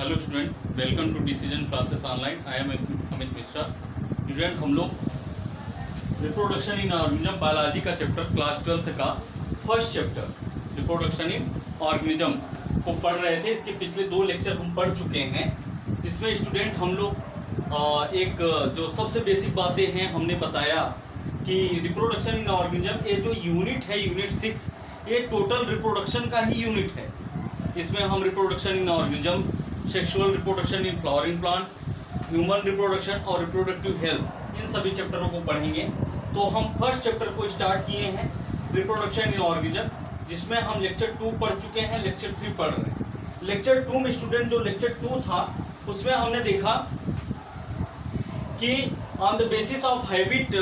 Hello student, welcome to decision classes online. I am Amit Mishra. Student, हम लोग reproduction in organism biology का chapter class 12th का first chapter reproduction in organism को पढ़ रहे थे। इसके पिछले 2 लेक्चर हम पढ़ चुके हैं। इसमें स्टूडेंट हम लोग एक जो सबसे बेसिक बातें हैं हमने बताया कि रिप्रोडक्शन इन ऑर्गेनिज्म ये जो यूनिट है, यूनिट 6, ये टोटल रिप्रोडक्शन का ही यूनिट है। इसमें हम reproduction in organism, sexual reproduction in flowering plant, human reproduction और रिप्रोडक्टिव हेल्थ, इन सभी चैप्टरों को पढ़ेंगे। तो हम फर्स्ट चैप्टर को स्टार्ट किए हैं, रिप्रोडक्शन इन ऑर्गेनिज्म, जिसमें हम लेक्चर 2 पढ़ चुके हैं, लेक्चर 3 पढ़ रहे हैं। लेक्चर 2 में स्टूडेंट जो लेक्चर 2 था उसमें हमने देखा कि on the basis of habit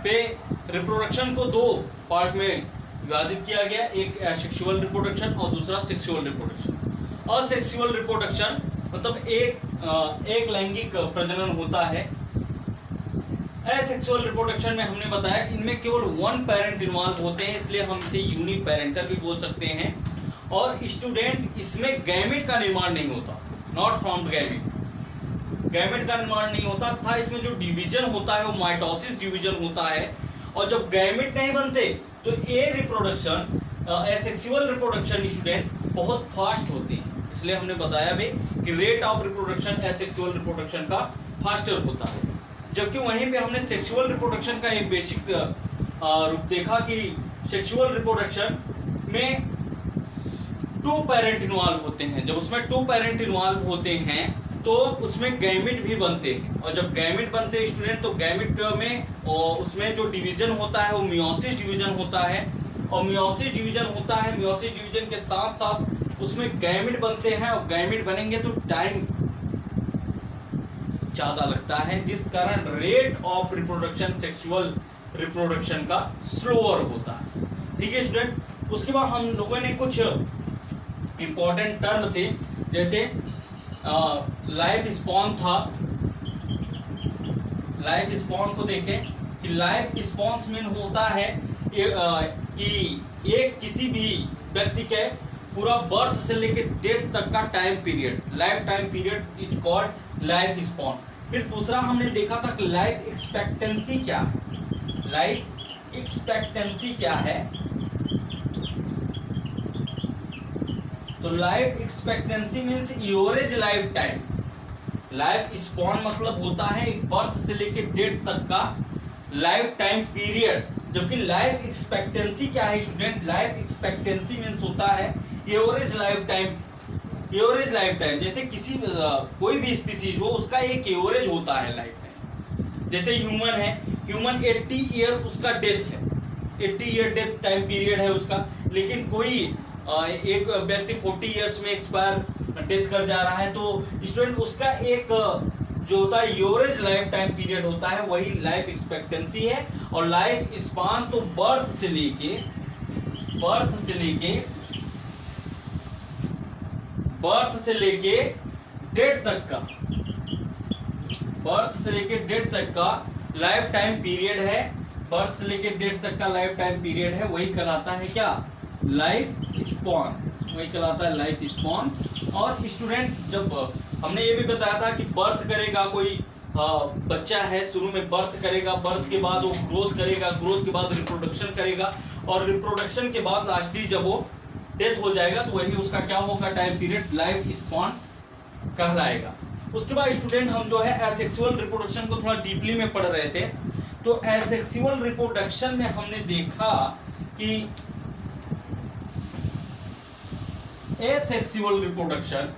पे रिप्रोडक्शन को 2 पार्ट में विभाजित किया गया, एक एसेक्सुअल रिप्रोडक्शन और दूसरा सेक्सुअल रिप्रोडक्शन। असेक्सुअल रिप्रोडक्शन मतलब एक लैंगिक प्रजनन होता है। एसेक्सुअल रिप्रोडक्शन में हमने बताया कि इनमें केवल 1 पेरेंट इन्वॉल्व होते हैं, इसलिए हम इसे यूनिपेरेंटल भी बोल सकते हैं। और स्टूडेंट, इसमें गैमेट का निर्माण नहीं होता, नॉट फ्रॉम गैमेट का निर्माण नहीं होता था। इसमें जो डिवीजन होता है वो माइटोसिस डिवीजन होता है। और जब गैमेट नहीं बनते तो ये रिप्रोडक्शन, एसेक्सुअल रिप्रोडक्शन स्टूडेंट बहुत फास्ट होते हैं। इसलिए हमने बताया भी कि rate of reproduction asexual reproduction का फास्टर होता है। जबकि वहीं पे हमने सेक्सुअल रिप्रोडक्शन का एक बेसिक रूप देखा कि सेक्सुअल रिप्रोडक्शन में 2 पेरेंट इन्वॉल्व होते हैं। जब उसमें 2 पेरेंट इन्वॉल्व होते हैं तो उसमें गैमेट भी बनते हैं। और जब गैमेट बनते हैं स्टूडेंट, तो गैमेट में उसमें जो डिवीजन होता है वो मियोसिस डिवीजन होता है। और मियोसिस डिवीजन होता है, मियोसिस डिवीजन के साथ साथ उसमें गैमेट बनते हैं। और गैमेट बनेंगे तो टाइम ज़्यादा लगता है, जिस कारण rate of reproduction sexual reproduction का स्लोअर होता है। ठीक है स्टूडेंट। उसके बाद हम लोगों ने कुछ इंपॉर्टेंट टर्म थे, जैसे लाइफ स्पॉन था। लाइफ स्पॉन को देखें कि लाइफ स्पॉन्स मीन होता है कि एक किसी भी व्यक्ति के पूरा बर्थ से लेकर डेथ तक का time period, life time period is called life spawn. फिर दूसरा हमने देखा था कि लाइफ एक्सपेक्टेंसी क्या है। लाइफ एक्सपेक्टेंसी क्या है? तो life expectancy means average life time. Life spawn मतलब होता है एक बर्थ से लेकर डेथ तक का लाइफ टाइम पीरियड। जबकि लाइफ एक्सपेक्टेंसी क्या है स्टूडेंट? लाइफ एक्सपेक्टेंसी मीन्स होता है average life time. Average life time, जैसे किसी कोई भी स्पीसीज हो उसका एक एवरेज होता है लाइफ टाइम। जैसे ह्यूमन है, ह्यूमन 80 ईयर उसका डेथ है, 80 ईयर डेथ टाइम पीरियड है उसका। लेकिन कोई एक व्यक्ति 40 ईयर्स में एक्सपायर डेथ कर जा रहा है, तो स्टूडेंट उसका एक जो होता है एवरेज लाइफ टाइम पीरियड होता है, वही लाइफ एक्सपेक्टेंसी है। और लाइफ स्पान तो बर्थ से लेके डेथ तक का, बर्थ से लेके डेथ तक का लाइफ टाइम पीरियड है। बर्थ से लेके डेथ तक का लाइफ टाइम पीरियड है, वही कहलाता है क्या? लाइफ स्पॉन, वही कहलाता है लाइफ स्पॉन। और स्टूडेंट, जब हमने ये भी बताया था कि बर्थ करेगा कोई बच्चा है, शुरू में बर्थ करेगा, बर्थ के बाद वो ग्रोथ करेगा, ग्रोथ के बाद रिप्रोडक्शन करेगा, और रिप्रोडक्शन के बाद लास्टली जब वो डेथ हो जाएगा तो वही उसका क्या होगा? टाइम पीरियड लाइफ स्पॉन कहलाएगा। उसके बाद स्टूडेंट, हम जो है एसेक्सुअल रिप्रोडक्शन को थोड़ा डीपली में पढ़ रहे थे। तो एसेक्सुअल रिप्रोडक्शन में हमने देखा कि एसेक्सुअल रिप्रोडक्शन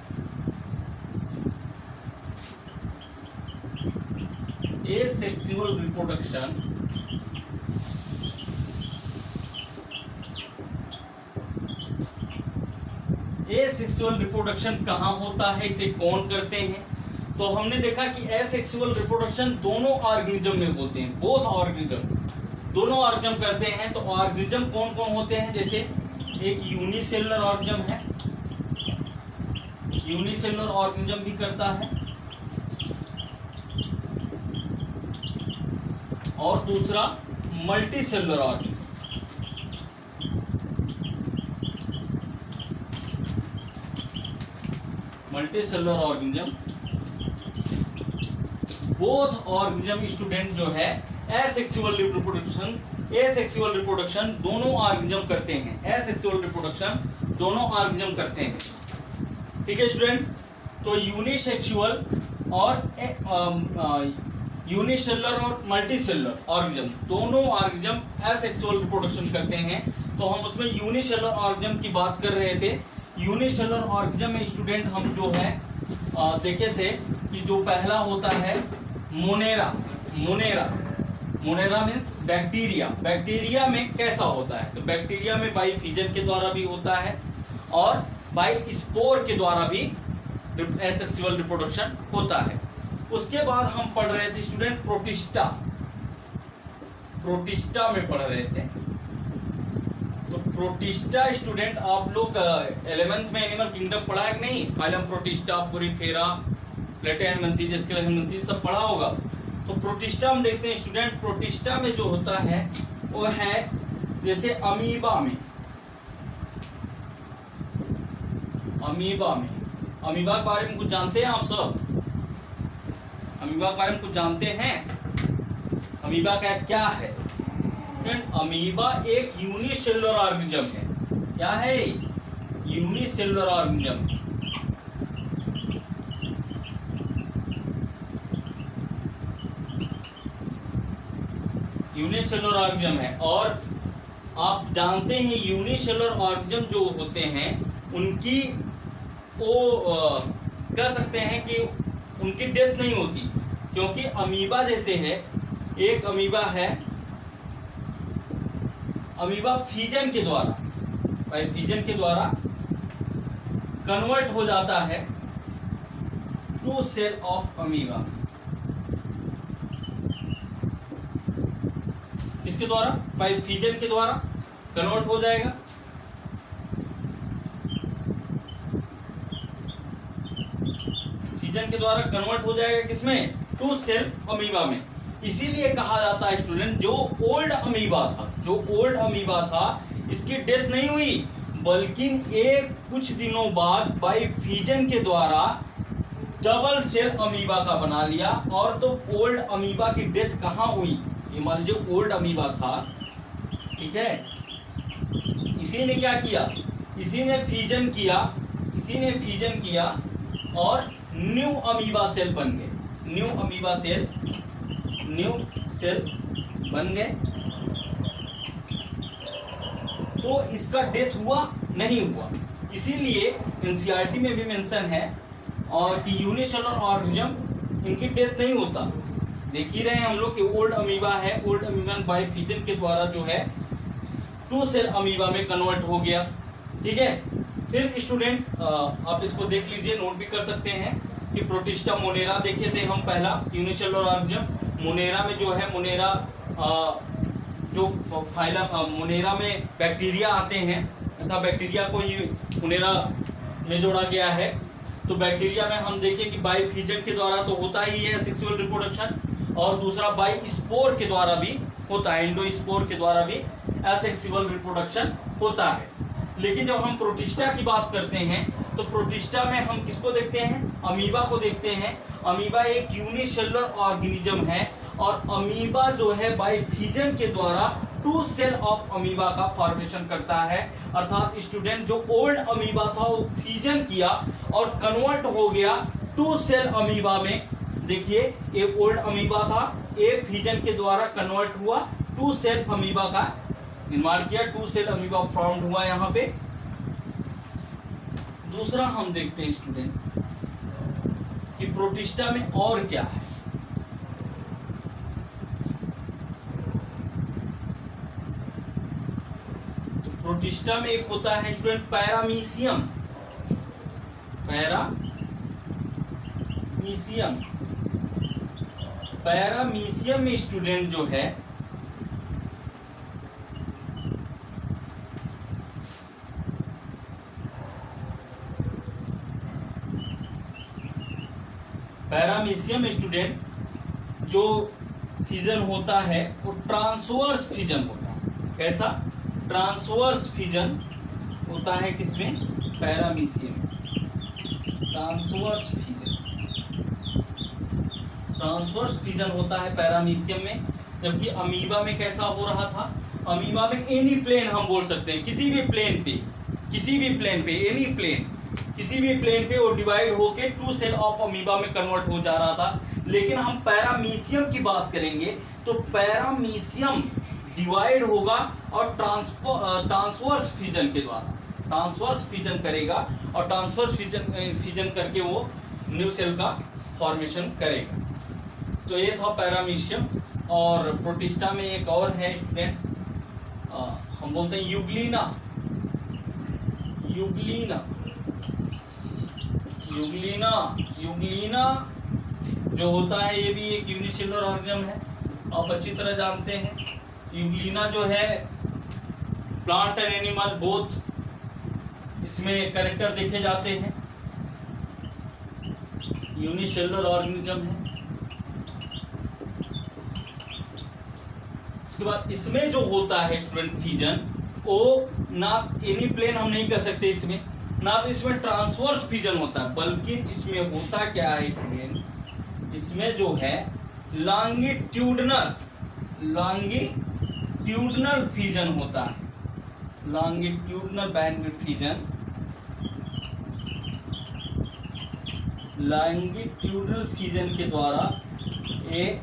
एसेक्सुअल रिप्रोडक्शन कहाँ होता है, इसे कौन करते हैं? तो हमने देखा कि एसेक्सुअल रिप्रोडक्शन दोनों ऑर्गेनिज्म में होते हैं, बोथ ऑर्गेनिज्म, दोनों ऑर्गेनिज्म करते हैं। तो ऑर्गेनिज्म कौन कौन होते हैं? जैसे एक यूनिसेलुलर ऑर्गेनिज्म है, यूनिसेलुलर ऑर्गेनिज्म भी करता है, और दूसरा multicellular organism. Multicellular organism, both organism student जो है एसेक्सुअल रिप्रोडक्शन दोनों ऑर्गेनिज्म करते हैं, एसेक्सुअल रिप्रोडक्शन दोनों ऑर्गेनिज्म करते हैं। ठीक है स्टूडेंट, तो यूनिसेक्सुअल और यूनिसेलुलर और मल्टीसेलुलर ऑर्गेनिज्म दोनों ऑर्गेनिज्म एसेक्सुअल रिप्रोडक्शन करते हैं। तो हम उसमें यूनिसेलुलर ऑर्गेनिज्म की बात कर रहे थे। यूनिसेलुलर ऑर्गेनिज्म में स्टूडेंट हम जो है देखे थे कि जो पहला होता है Monera. Monera means bacteria. Bacteria में कैसा होता है, तो बैक्टीरिया में बाई फिजन के द्वारा भी होता है और बाई स्पोर के द्वारा भी एसेक्सुअल रिप्रोडक्शन होता है। उसके बाद हम पढ़ रहे थे स्टूडेंट प्रोटिस्टा में पढ़ रहे थे। तो प्रोटिस्टा स्टूडेंट आप लोग 11th में एनिमल किंगडम पढ़ा है कि नहीं? फाइलम प्रोटिस्टा, पोरीफेरा, प्लेटेनमंथी, जिसके सब पढ़ा होगा। तो प्रोटिस्टा हम देखते हैं स्टूडेंट, प्रोटिस्टा में जो होता है वो है जैसे अमीबा में अमीबा के बारे में कुछ जानते हैं आप सब? अमीबा के बारे में कुछ जानते हैं? अमीबा का क्या है? अमीबा एक यूनिसेलुलर ऑर्गेनिज्म है। क्या है? Unicellular organism. यूनिसेलुलर ऑर्गेनिज्म है और आप जानते हैं यूनिसेलुलर ऑर्गेनिज्म जो होते हैं उनकी कह सकते हैं कि उनकी डेथ नहीं होती, क्योंकि अमीबा जैसे है, एक अमीबा है, अमीबा फिजन के द्वारा कन्वर्ट हो जाता है टू सेल ऑफ अमीबा। इसके द्वारा बाय फिजन के द्वारा कन्वर्ट हो जाएगा। फिजन के द्वारा कन्वर्ट हो जाएगा किसमें? टू सेल अमीबा में। इसीलिए कहा जाता है स्टूडेंट जो ओल्ड अमीबा था इसकी डेथ नहीं हुई, बल्कि एक कुछ दिनों बाद बाय फिजन के द्वारा डबल सेल अमीबा का बना लिया। और तो ओल्ड अमीबा की डेथ कहाँ हुई? ये मान लीजिए ओल्ड अमीबा था, ठीक है, इसी ने क्या किया? इसी ने फिजन किया और न्यू अमीबा सेल बन गए। न्यू सेल बन गए। तो इसका डेथ हुआ नहीं हुआ। इसीलिए एनसीईआरटी में भी मेंशन है और कि यूनिसेलुलर ऑर्गेनिज्म इनकी डेथ नहीं होता। देख ही रहे हैं हम लोग कि ओल्ड अमीबा है, ओल्ड अमीबा बाय फिजन के द्वारा जो है टू सेल अमीबा में कन्वर्ट हो गया। ठीक है, फिर स्टूडेंट आप इसको देख लीजिए, नोट भी कर सकते हैं कि प्रोटिस्टा मोनेरा देखे थे हम पहला यूनिसेलुलर ऑर्गेनिज्म। मोनेरा में जो है जो फाइलम मोनेरा में बैक्टीरिया आते हैं तथा बैक्टीरिया को ये मोनेरा में जोड़ा गया है। तो बैक्टीरिया में हम देखें कि बाय फिजन के द्वारा तो होता ही है सेक्सुअल रिप्रोडक्शन, और दूसरा बाय स्पोर के द्वारा भी होता है, एंडोस्पोर के द्वारा भी असेक्सुअल रिप्रोडक्शन होता है। लेकिन जब हम प्रोटिस्टा की बात करते हैं तो प्रोटिस्टा में हम किसको देखते हैं? अमीबा को देखते हैं। अमीबा एक यूनिसेलुलर ऑर्गेनिज्म है और अमीबा जो है बाय फिजन के द्वारा टू सेल ऑफ अमीबा का फॉर्मेशन करता है। अर्थात स्टूडेंट जो ओल्ड अमीबा था वो फिजन किया और कन्वर्ट हो गया टू सेल अमीबा में। देखिए एक ओल्ड अमीबा था, एक फिजन के द्वारा कन्वर्ट हुआ, टू सेल अमीबा का निर्माण किया, टू सेल अमीबा फॉर्म्ड हुआ यहाँ पे। दूसरा हम देखते हैं स्टूडेंट कि प्रोटिस्टा में और क्या है। तो प्रोटिस्टा में एक होता है स्टूडेंट पैरामीशियम। पैरामीशियम में स्टूडेंट जो है पैरामीशियम स्टूडेंट जो फिजन होता है वो ट्रांसवर्स फिजन होता है। कैसा? ट्रांसवर्स फिजन होता है किसमें? Paramecium. Transverse fission, transverse fission होता है पैरामीशियम में, जबकि अमीबा में कैसा हो रहा था? अमीबा में एनी प्लेन हम बोल सकते हैं, किसी भी प्लेन पे, किसी भी प्लेन पे, एनी प्लेन, किसी भी प्लेन पे वो डिवाइड होके टू सेल ऑफ अमीबा में कन्वर्ट हो जा रहा था। लेकिन हम पैरामीशियम की बात करेंगे तो पैरामीशियम डिवाइड होगा और ट्रांसवर्स फिजन के द्वारा, ट्रांसवर्स फिजन करेगा और ट्रांसवर्स फिजन करके वो न्यू सेल का फॉर्मेशन करेगा। तो ये था पैरामीशियम। और प्रोटिस्टा में एक और है स्टूडेंट, हम बोलते हैं यूग्लिना, यूग्लिना, यूग्लिना, यूग्लिना जो होता है ये भी एक यूनिसेलुलर ऑर्गेनिज्म है, आप अच्छी तरह जानते हैं। यूग्लिना जो है प्लांट एंड एनिमल बोथ, इसमें कैरेक्टर देखे जाते हैं, यूनिसेलुलर ऑर्गेनिज्म है। उसके बाद इसमें जो होता है स्टूडेंट फिजन, वो ना एनी प्लेन हम नहीं कर सकते इसमें, ना तो इसमें ट्रांसवर्स फिजन होता है, बल्कि इसमें होता क्या है स्टूडेंट, इसमें जो है लॉन्गिट्यूडनल, लॉन्गिट्यूडनल फिजन होता है, longitudinal band fission, longitudinal fission के द्वारा ये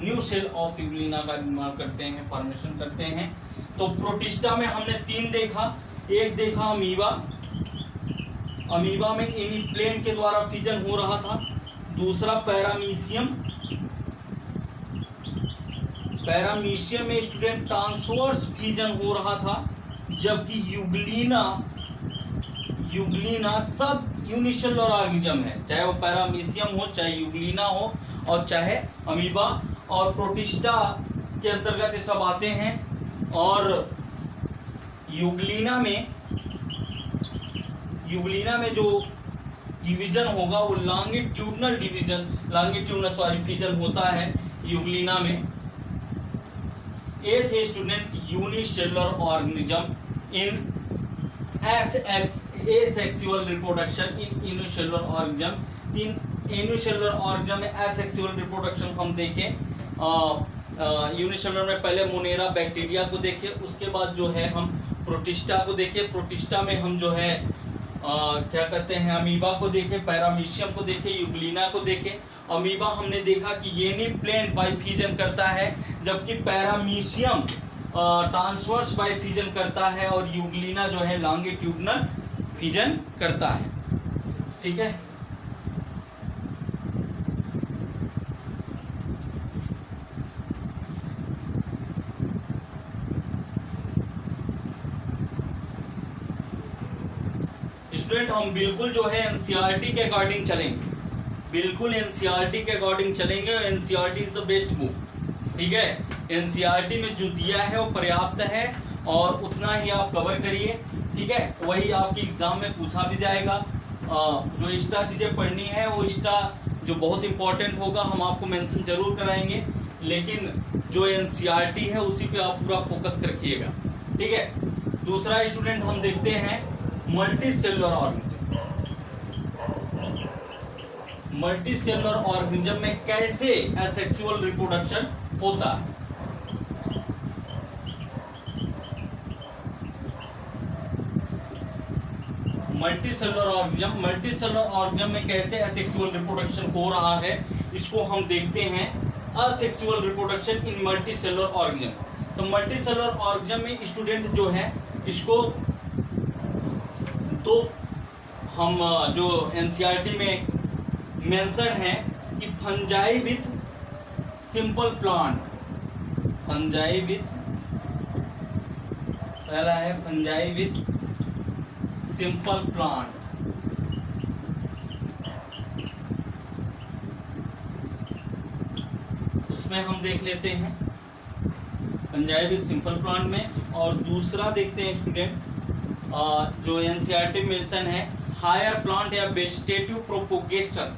न्यू सेल ऑफ यूग्लिना का निर्माण करते हैं, फॉर्मेशन करते हैं। तो प्रोटिस्टा में हमने 3 देखा, एक देखा अमीबा, अमीबा में एनी प्लेन के द्वारा फिजन हो रहा था। दूसरा पैरामीशियम, पैरामीशियम में स्टूडेंट ट्रांसवर्स फिजन हो रहा था, जबकि यूग्लिना, यूग्लिना सब यूनिसेलुलर ऑर्गेनिज्म है, चाहे वो पैरामीशियम हो, चाहे यूग्लिना हो और चाहे अमीबा, और प्रोटिस्टा के अंतर्गत ये सब आते हैं। और यूग्लिना में जो डिवीजन होगा वो लॉन्गिट्यूडनल डिवीजन, लॉन्गिट्यूडनल फिजन होता है यूग्लिना में। ये थे student unicellular organism in asexual reproduction in unicellular organism. 3 unicellular organism में एसेक्सुअल रिप्रोडक्शन हम देखें। यूनिसेलुलर में पहले मोनेरा बैक्टीरिया को देखें, उसके बाद जो है हम प्रोटिस्टा को देखें, प्रोटिस्टा में हम जो है क्या कहते हैं अमीबा को देखें, पैरामीशियम को देखें, यूग्लिना को देखें। अमीबा हमने देखा कि एनी प्लेन बाय फिजन करता है, जबकि पैरामीशियम ट्रांसवर्स बाय फिजन करता है और यूग्लिना जो है लॉन्गिट्यूडनल फिजन करता है। ठीक है, स्टूडेंट हम बिल्कुल जो है एनसीईआरटी के अकॉर्डिंग चलेंगे, बिल्कुल एनसीईआरटी के अकॉर्डिंग चलेंगे। NCERT is the best book, ठीक है। एनसीईआरटी में जो दिया है वो पर्याप्त है और उतना ही आप कवर करिए, ठीक है। वही आपकी एग्जाम में पूछा भी जाएगा। जो एक्स्ट्रा चीज़ें पढ़नी है वो एक्स्ट्रा जो बहुत इंपॉर्टेंट होगा हम आपको मेंशन जरूर कराएंगे, लेकिन जो एनसीईआरटी है उसी पे आप पूरा फोकस रखिएगा, ठीक है। दूसरा स्टूडेंट हम देखते हैं multi cellular organism. Multi cellular organism में कैसे एसेक्सुअल रिप्रोडक्शन होता है। मल्टी सेलुलर ऑर्गेनिज्म में कैसे एसेक्सुअल रिप्रोडक्शन हो रहा है, इसको हम देखते हैं asexual reproduction in multi cellular organism. तो मल्टी सेलुलर ऑर्गेनिज्म में स्टूडेंट जो है इसको तो हम जो एनसीईआरटी में मेंशन है कि fungi with simple plant, fungi with, पहला है फंजाई विथ सिंपल प्लांट। उसमें हम देख लेते हैं फंजाई विथ सिंपल प्लांट में। और दूसरा देखते हैं स्टूडेंट जो एनसीईआरटी मेंशन है हायर प्लांट या vegetative propagation.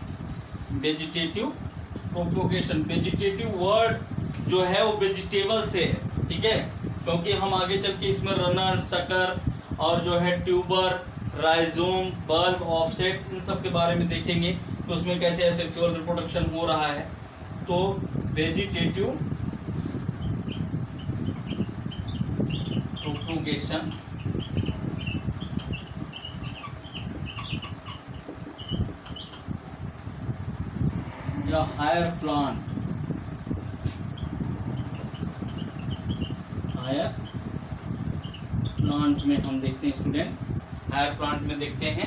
Vegetative propagation, vegetative word जो है वो वेजिटेबल से है, ठीक है, क्योंकि हम आगे चल के इसमें रनर, सकर और जो है ट्यूबर राइजोम, बल्ब, ऑफसेट, इन सब के बारे में देखेंगे तो उसमें कैसे एसेक्सुअल रिप्रोडक्शन हो रहा है। तो वेजिटेटिव प्रोपगेशन या हायर प्लांट में हम देखते हैं स्टूडेंट, हायर प्लांट में देखते हैं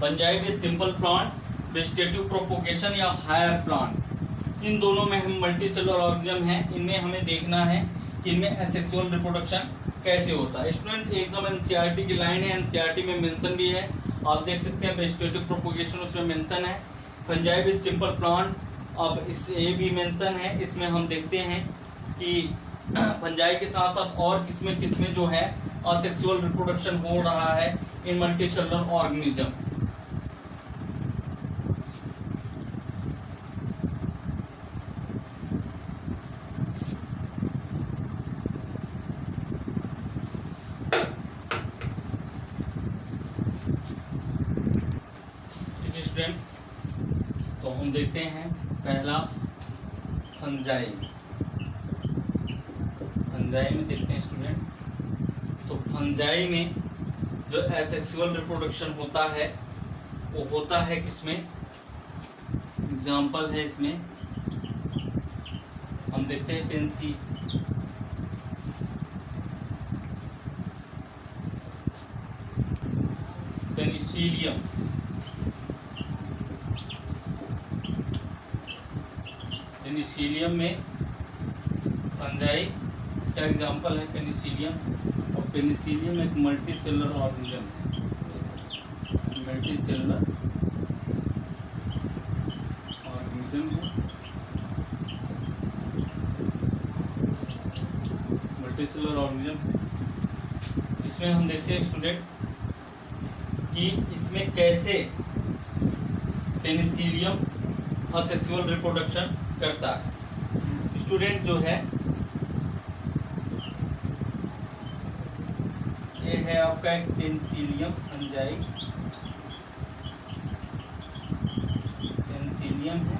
fungi with simple plant, vegetative propagation या हायर प्लांट, इन दोनों में हम मल्टी सेलुलर ऑर्गेनिज्म हैं, इनमें हमें देखना है कि इनमें एसेक्सुअल रिप्रोडक्शन कैसे होता है। स्टूडेंट एकदम एनसीईआरटी की लाइन है, एनसीईआरटी में मेंशन भी है, आप देख सकते हैं वेजिटेटिव प्रोपोगेशन उसमें मेंशन है, फंजाई विद सिंपल प्लांट अब इस ये भी मेंशन है। इसमें हम देखते हैं कि फंजाई के साथ साथ और किसमें जो है असेक्सुअल रिप्रोडक्शन हो रहा है इन मल्टी सेलुलर ऑर्गेनिज्म। ठीक है स्टूडेंट, तो हम देखते हैं पहला फंजाई में देखते हैं स्टूडेंट। तो फंजाई में जो एसेक्सुअल रिप्रोडक्शन होता है वो होता है किसमें, एग्जाम्पल है इसमें हम देखते हैं पेनिसिलियम, पेनिसिलियम में फंजाई इसका एग्जाम्पल है पेनिसिलियम, और पेनिसिलियम एक मल्टी सेलुलर ऑर्गेनिज्म है, मल्टी सेलुलर ऑर्गेनिज्म है, मल्टी सेलुलर ऑर्गेनिज्म। इसमें हम देखते हैं स्टूडेंट कि इसमें कैसे पेनिसिलियम असेक्सुअल रिप्रोडक्शन करता है। स्टूडेंट जो है ये है आपका एक पेनिसिलियम फंजाई, पेनिसिलियम है,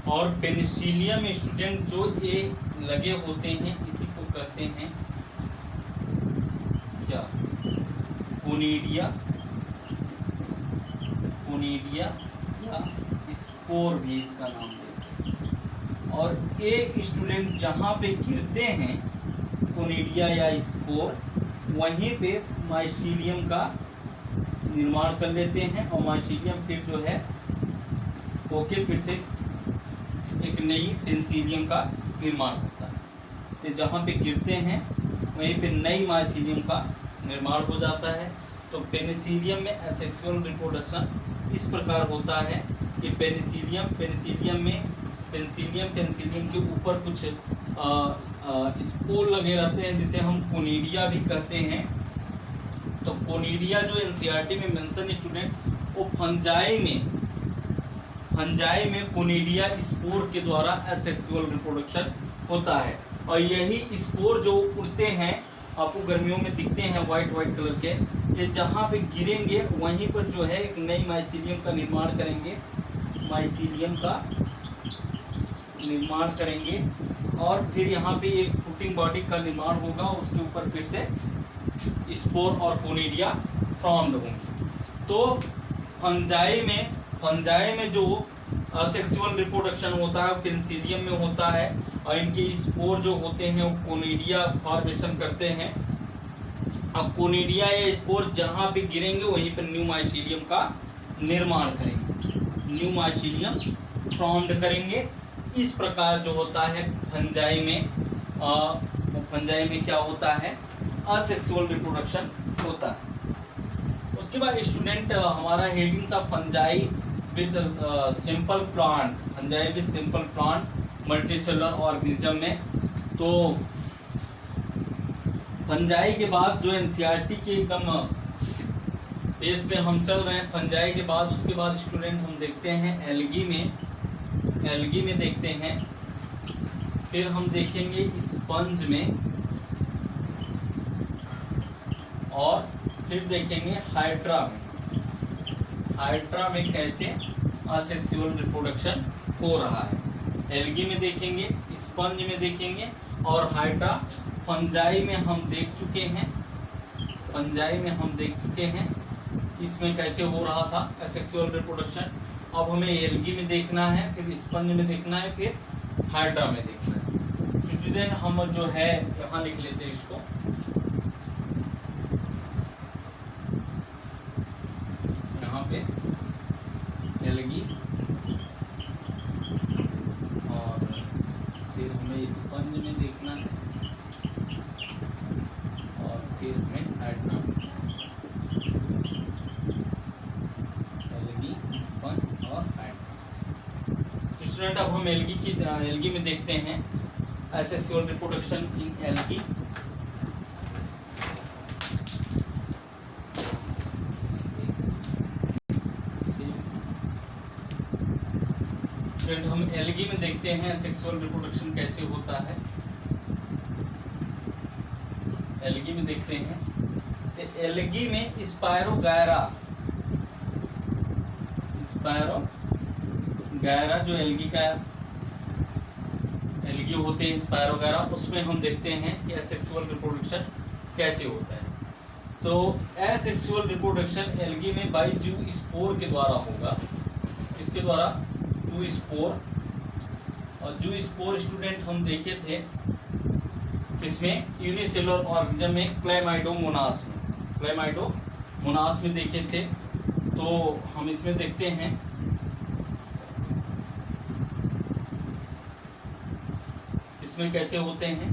और पेनिसिलियम स्टूडेंट जो ये लगे होते हैं इसी को कहते हैं क्या, कोनिडिया, कोनिडिया या स्पोर भी इसका नाम देते हैं। और ये स्टूडेंट जहाँ पे गिरते हैं कोनिडिया या स्पोर, वहीं पे माइसीलियम का निर्माण कर लेते हैं, और माइसीलियम फिर जो है ओके फिर से एक नई पेनिसिलियम का निर्माण होता है। तो जहाँ पे गिरते हैं वहीं पे नई माइसीलियम का निर्माण हो जाता है। तो पेनिसिलियम में एसेक्सुअल रिप्रोडक्शन इस प्रकार होता है कि पेनिसिलियम के ऊपर कुछ स्पोर लगे रहते हैं जिसे हम कोनिडिया भी कहते हैं। तो कोनिडिया जो एनसीईआरटी में मेंशन स्टूडेंट, वो फंजाई में कोनिडिया स्पोर के द्वारा एसेक्सुअल रिप्रोडक्शन होता है। और यही स्पोर जो उड़ते हैं आपको गर्मियों में दिखते हैं वाइट कलर के, ये जहाँ पे गिरेंगे वहीं पर जो है एक नई माइसीलियम का निर्माण करेंगे, माइसीलियम का निर्माण करेंगे, और फिर यहाँ पे एक फ्रूटिंग बॉडी का निर्माण होगा, उसके ऊपर फिर से स्पोर और कोनिडिया फॉर्म्ड होंगे। तो फंजाई में जो असेक्सुअल रिप्रोडक्शन होता है वो पेनिसिलियम में होता है, और इनके स्पोर जो होते हैं वो कोनिडिया फॉर्मेशन करते हैं। अब कोनिडिया या स्पोर जहाँ पे गिरेंगे वहीं पर न्यू माइसीलियम का निर्माण करेंगे, न्यू माइसीलियम फॉर्म्ड करेंगे। इस प्रकार जो होता है फंजाई में क्या होता है, असेक्सुअल रिप्रोडक्शन होता है। उसके बाद स्टूडेंट हमारा हेडिंग था fungi with simple plant, fungi with simple plant multi cellular organism में। तो फंजाई के बाद जो एनसीईआरटी के एकदम पेज पे हम चल रहे हैं, फंजाई के बाद उसके बाद स्टूडेंट हम देखते हैं एल्गी में देखते हैं, फिर हम देखेंगे स्पंज में, और फिर देखेंगे हाइड्रा में कैसे असेक्सुअल रिप्रोडक्शन हो रहा है। एल्गी में देखेंगे, स्पंज में देखेंगे, और हाइड्रा फंजाई में हम देख चुके हैं इसमें कैसे हो रहा था असेक्सुअल रिप्रोडक्शन। अब हमें एल्गी में देखना है, फिर स्पंज में देखना है, फिर हाइड्रा में देखना है। तो स्टूडेंट हम जो है यहाँ लिख लेते हैं इसको, यहाँ पे एल्गी, और फिर हमें स्पंज में देखना है, और फिर हमें हाइड्रा में, एल्गी, स्पंज और हाइड्रा। तो स्टूडेंट अब हम एल्गी में देखते हैं asexual reproduction in algae. Student हम एल्गी में देखते हैं सेक्सुअल रिप्रोडक्शन कैसे होता है। एल्गी में देखते हैं, तो एल्गी में स्पायरोगैरा जो एल्गी होते हैं स्पायरोगैरा, उसमें हम देखते हैं कि एसेक्सुअल रिप्रोडक्शन कैसे होता है। तो एसेक्सुअल रिप्रोडक्शन एल्गी में बाई जूस्पोर के द्वारा होगा। इसके द्वारा जूस्पोर, और जूस्पोर स्टूडेंट हम देखे थे इसमें यूनिसेलुलर ऑर्गेनिज्म में क्लैमाइडोमोनास में देखे थे। तो हम इसमें देखते हैं, इसमें कैसे होते हैं।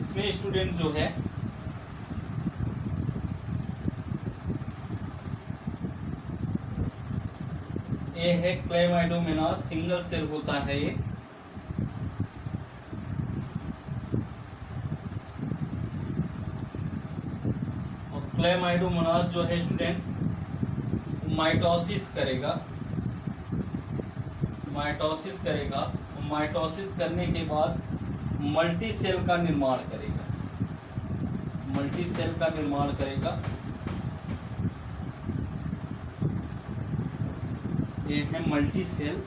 इसमें स्टूडेंट जो है ये है क्लैमाइडोमोनास, सिंगल सेल होता है ये। और क्लैमाइडोमोनास जो है स्टूडेंट माइटोसिस करेगा, माइटोसिस करने के बाद मल्टी सेल का निर्माण करेगा, ये है मल्टी सेल।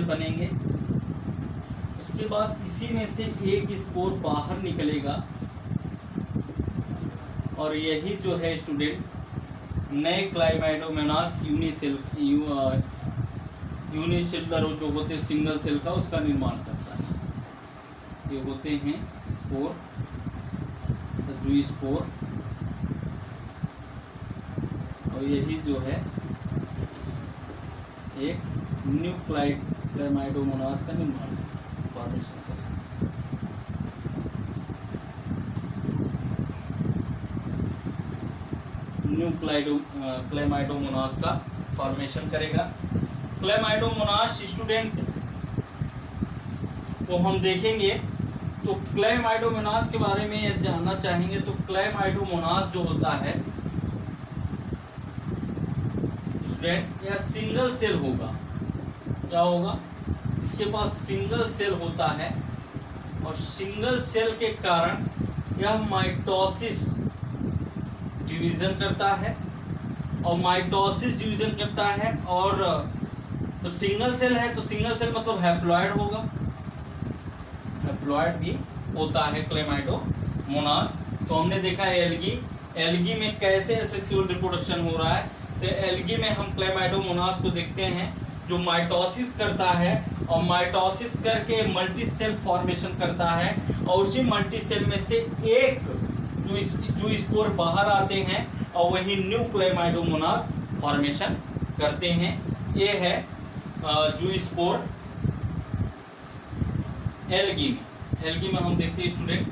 बनेंगे। उसके बाद इसी में से एक स्पोर बाहर निकलेगा, और यही जो है स्टूडेंट नए क्लैमाइडोमोनास यूनिसेलुलर जो होते हैं सिंगल सेल का, उसका निर्माण करता है। ये होते हैं स्पोर, जूस्पोर, और यही जो है एक न्यू क्लैमाइडोमोनास का निर्माण फॉर्मेशन करेगा। न्यू क्लैमाइडोमोनास का फॉर्मेशन करेगा। क्लैमाइडोमोनास स्टूडेंट को हम देखेंगे, तो क्लैमाइडोमोनास के बारे में जानना चाहेंगे। तो क्लैमाइडोमोनास जो होता है स्टूडेंट, यह सिंगल सेल होगा। क्या होगा? इसके पास सिंगल सेल होता है, और सिंगल सेल के कारण यह माइटोसिस डिवीजन करता है, और तो सिंगल सेल है, तो सिंगल सेल मतलब हैप्लॉइड होगा, हैप्लॉइड भी होता है क्लैमाइडोमोनास। तो हमने देखा है एल्गी में कैसे सेक्सुअल रिप्रोडक्शन हो रहा है। तो एल्गी में हम क्लैमाइडोमोनास को देखते हैं जो माइटोसिस करता है, और माइटोसिस करके मल्टी सेल फॉर्मेशन करता है, और उसी मल्टी सेल में से एक जो स्पोर बाहर आते हैं, और वही न्यू क्लैमाइडोमोनास फॉर्मेशन करते हैं। ये है जो स्पोर एल्गी में हम देखते हैं स्टूडेंट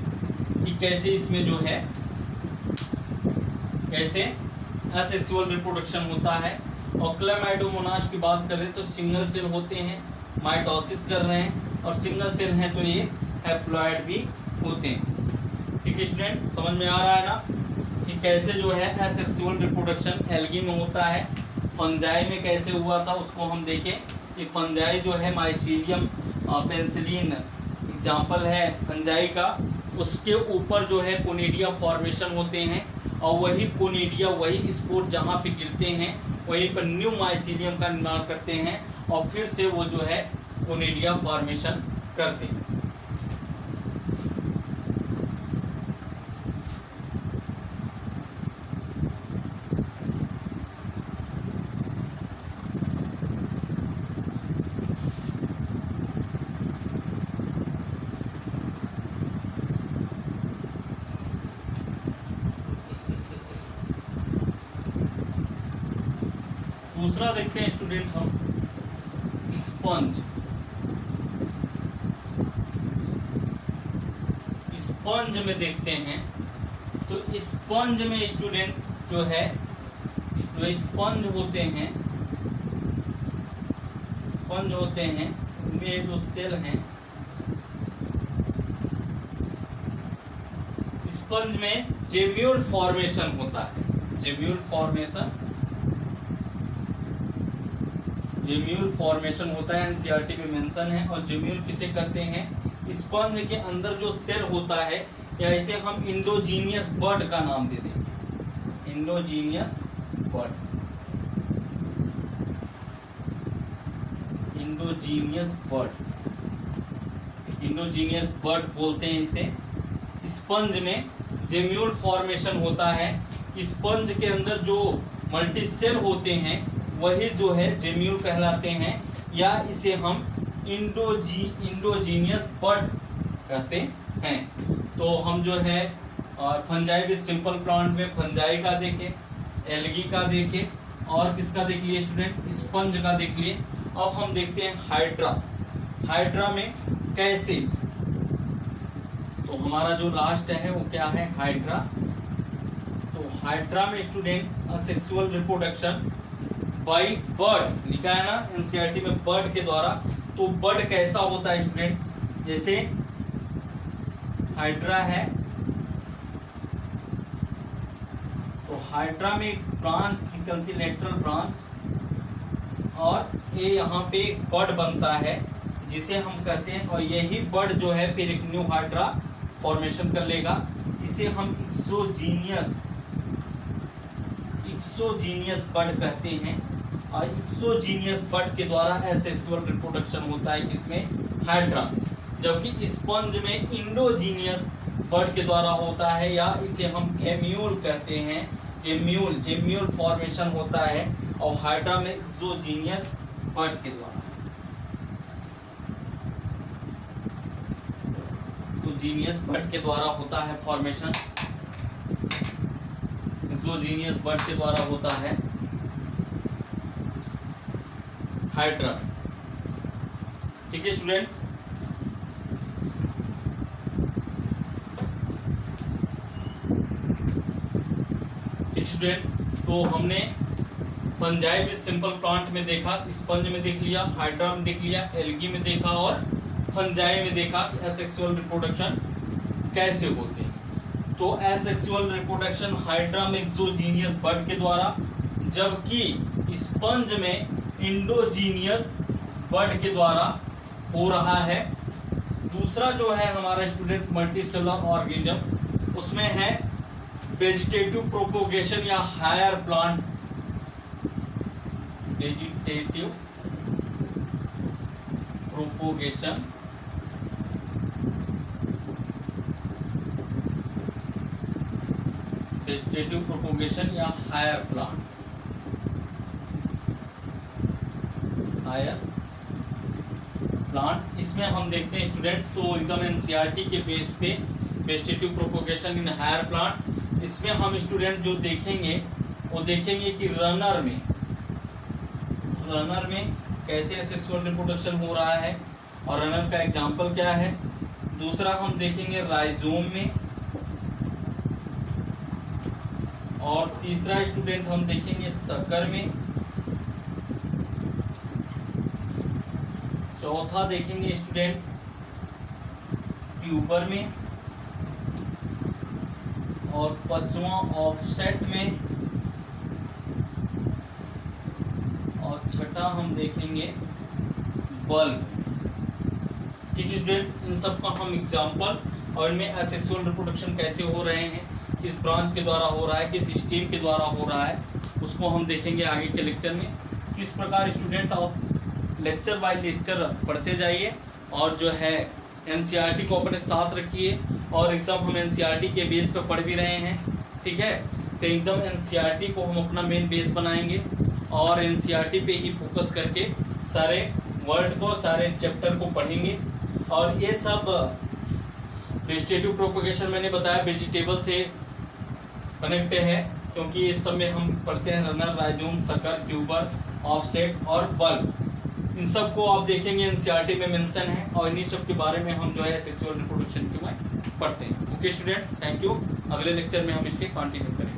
कि कैसे इसमें जो है कैसे असेक्सुअल रिप्रोडक्शन होता है। और क्लेमाइडोमोनास की बात करें तो सिंगल सेल होते हैं, माइटोसिस कर रहे हैं, और सिंगल सेल हैं तो ये हैप्लॉइड भी होते हैं। ठीक है स्टूडेंट, समझ में आ रहा है ना कि कैसे जो है एसेक्सुअल रिप्रोडक्शन एल्गी में होता है, फंजाई में कैसे हुआ था उसको हम देखें कि फंजाई जो है माइसीलियम पेंसिलिन एग्जाम्पल है फंजाई का, उसके ऊपर जो है कोनिडिया फॉर्मेशन होते हैं और वही कोनिडिया वही स्पोर जहाँ पे गिरते हैं वहीं पर न्यू माइसीलियम का निर्माण करते हैं और फिर से वो जो है कोनिडिया फॉर्मेशन करते हैं। दूसरा देखते हैं स्टूडेंट हम स्पंज। स्पंज में देखते हैं तो स्पंज में स्टूडेंट जो है जो स्पंज होते हैं उनमें जो सेल हैं स्पंज में जेम्यूल फॉर्मेशन होता है। जेम्यूल फॉर्मेशन होता है, एनसीईआरटी में मेंशन है। और जेम्यूल किसे कहते हैं? स्पंज के अंदर जो सेल होता है या इसे हम इंडोजीनियस बड का नाम दे देंगे, इंडोजीनियस बड बोलते हैं इसे। स्पंज में जेम्यूल फॉर्मेशन होता है। स्पंज के अंदर जो मल्टीसेल होते हैं वही जो है जेम्यूल कहलाते हैं, या इसे हम इंडोजीनियस बड कहते हैं। तो हम जो है फंजाई विद सिंपल प्लांट में फंजाई का देखें, एल्गी का देखें और किसका देख लिए स्टूडेंट? स्पंज का देख लिए। अब हम देखते हैं हाइड्रा में कैसे। तो हमारा जो लास्ट है वो क्या है? हाइड्रा। तो हाइड्रा में student asexual reproduction by bird लिखा है ना एनसीईआरटी में, बर्ड के द्वारा। तो बर्ड कैसा होता है स्टूडेंट? जैसे हाइड्रा है तो हाइड्रा में एक ब्रांच निकलती, लेटरल ब्रांच, और ये यहाँ पे एक बर्ड बनता है जिसे हम कहते हैं, और यही बर्ड जो है फिर एक न्यू हाइड्रा फॉर्मेशन कर लेगा। इसे हम एक्सोजीनियस बर्ड कहते हैं। और एक्सोजीनियस बर्ड के द्वारा एसेक्सुअल रिप्रोडक्शन होता है किसमें? हाइड्रा। जबकि स्पंज में इंडोजीनियस बर्ड के द्वारा होता है, या इसे हम गेम्यूल कहते हैं। जेम्यूल फॉर्मेशन होता है, और हाइड्रा में एक्सोजीनियस बर्ड के द्वारा। एक्सोजीनियस बर्ड के द्वारा होता है फॉर्मेशन, एक्सोजीनियस बर्ड के द्वारा होता है हाइड्रा। ठीक है स्टूडेंट, तो हमने फंजाई विद सिंपल प्लांट में देखा, स्पंज में देख लिया, हाइड्रा में देख लिया, एल्गी में देखा और फंजाई में देखा कि एसेक्सुअल रिप्रोडक्शन कैसे होते हैं। तो एसेक्सुअल रिप्रोडक्शन हाइड्रा में एक्सोजीनियस बर्ड के द्वारा, जबकि स्पंज में इंडोजीनियस बर्ड के द्वारा हो रहा है। दूसरा जो है हमारा स्टूडेंट मल्टीसेलुलर ऑर्गेनिज्म, उसमें है वेजिटेटिव प्रोपोगेशन या हायर प्लांट, वेजिटेटिव प्रोपोगेशन या हायर प्लांट। इसमें हम देखते हैं स्टूडेंट, तो एकदम एनसीईआरटी के बेस पे vegetative propagation in higher plant. इसमें हम स्टूडेंट जो देखेंगे वो देखेंगे कि रनर में कैसे सेक्सुअल रिप्रोडक्शन हो रहा है, और रनर का एग्जाम्पल क्या है। दूसरा हम देखेंगे राइजोम में, और तीसरा स्टूडेंट हम देखेंगे शक्कर में, चौथा देखेंगे स्टूडेंट ट्यूबर में, और पांचवा ऑफसेट में, और छठा हम देखेंगे बल्ब। ठीक है स्टूडेंट, इन सब का हम एग्जांपल और इनमें असेक्सुअल रिप्रोडक्शन कैसे हो रहे हैं, किस ब्रांच के द्वारा हो रहा है, किस स्टेम के द्वारा हो रहा है, उसको हम देखेंगे आगे के लेक्चर में। किस प्रकार student of lecture by lecture पढ़ते जाइए और जो है एनसीईआरटी को अपने साथ रखिए, और एकदम हम एनसीईआरटी के बेस पे पढ़ भी रहे हैं। ठीक है, तो एकदम एनसीईआरटी को हम अपना मेन बेस बनाएंगे और एनसीईआरटी पे ही फोकस करके सारे वर्ड को, सारे चैप्टर को पढ़ेंगे। और ये सब वेजिटेटिव प्रोपगेशन मैंने बताया वेजिटेबल से कनेक्ट है, क्योंकि इस सब में हम पढ़ते हैं runner, rhizome, sucker, tuber, offset और बल्ब। इन सब को आप देखेंगे एनसीईआरटी में मेंशन है, और इन्हीं सब के बारे में हम जो है सेक्सुअल रिप्रोडक्शन के में पढ़ते हैं। Okay student, thank you. अगले लेक्चर में हम इसके कंटिन्यू करेंगे।